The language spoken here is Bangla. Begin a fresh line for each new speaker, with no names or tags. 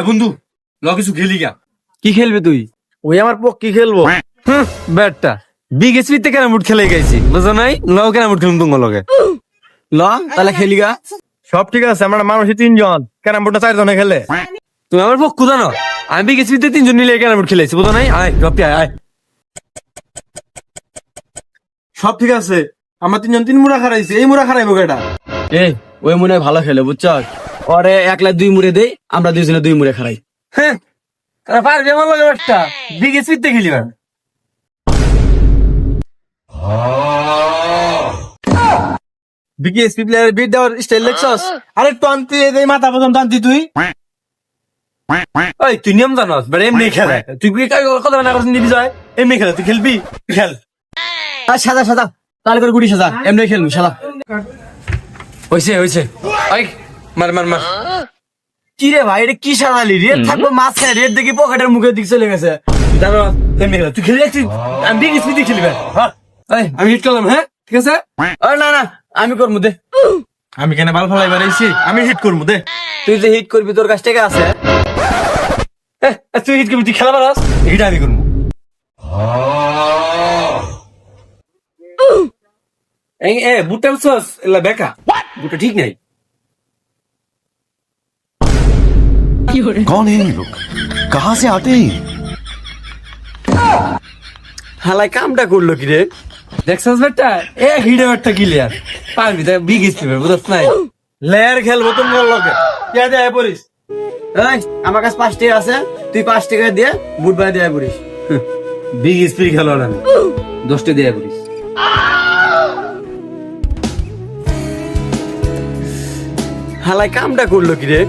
বন্ধু ল কিছু খেলি গা।
কি খেলবি তুই?
ওই আমার পক্ষী খেলবো।
ব্যাটটা বিগেসপিতে ক্যারাম বোর্ড খেলে গেছি, বুঝো নাই? ল ক্যারাম বোর্ড খেলুন তোমার লগে। ল তাহলে খেলি গা।
সব ঠিক আছে, আমরা মানুষই 3 জন, ক্যারাম বোর্ডটা 4 জনে খেলে।
তুমি আমার পক্ষ জানো, আমি বিগেসপিতে 3 জন মিলে ক্যারাম বোর্ড খেলেছি, বুঝো নাই? আয় রপি আয় আয়।
সব ঠিক আছে, আমরা 3 জন 3 মুড়া খারাইছি, এই মুড়া খারাইবো কেটা?
এই ওই মনে হয় ভালো খেলে, বুঝছ? ওরে 1 2 মুড়ে দেই, আমরা 2 জনে 2 মুড়ে খারাই।
হ্যাঁ তারা পারবে আমার লগে ব্যাটটা বিগেসপিতে খেলিবা।
বিকেএসপি প্লেয়ার বিট দেওয়ার স্টাইল দেখছস? আরে একটু আনতি, এই মাথা পর্যন্ত আনতি তুই।
ওই তুই নিয়ম জানোস, বেটা এমনি খেলে। তুই কি কথা না করছিস নিবি যায়?
এমনি খেলে, তুই খেলবি? খেল।
আর সাদা সাদা তাহলে করে গুড়ি সাদা এমনি খেলবি সাদা।
হইছে হইছে। আই মার মার মার।
কি রে ভাই, এটা কি সাদালি? রেড থাকবো মাঝখানে, রেড দেখি পকেটের মুখের দিক চলে গেছে।
জানো এমনি খেলে তুই খেলে যাচ্ছিস, আমি বিগেসপিতে খেলিবা। হ্যাঁ আমি হিট করলাম, হ্যাঁ ঠিক আছে।
আরে না না, আমি করবো দে।
আমি কেন বাল ফালাই বাড়াইছি? আমি হিট করবো দে।
তুই যে হিট করবি তোর কাছ থেকে আছে।
তুই হিট করবি, তুই খেলা পারাস, হিট আমি করবো। বুটটা বুঝছস এলা বেকা, বুটটা ঠিক নাই।
कौन है ये लोग? कहाँ से आते हैं?
হালাই কামটা করলো কি রে?
দেখছস বেটা হিটে একটা ক্লিয়ার পারবি, তাই বিগেসপি বুঝছস নাই?
লেয়ার খেলবো তোমরা লগে, কে দেয় পড়িস?
এই আমার কাছে 5 টাকা আছে, তুই 5 টাকা দিয়ে বুট বাই দিয়ে পড়িস।
বিগেসপি খেলো না, 10টা দিয়ে করিস।
হালাই কামটা করলো কি রে?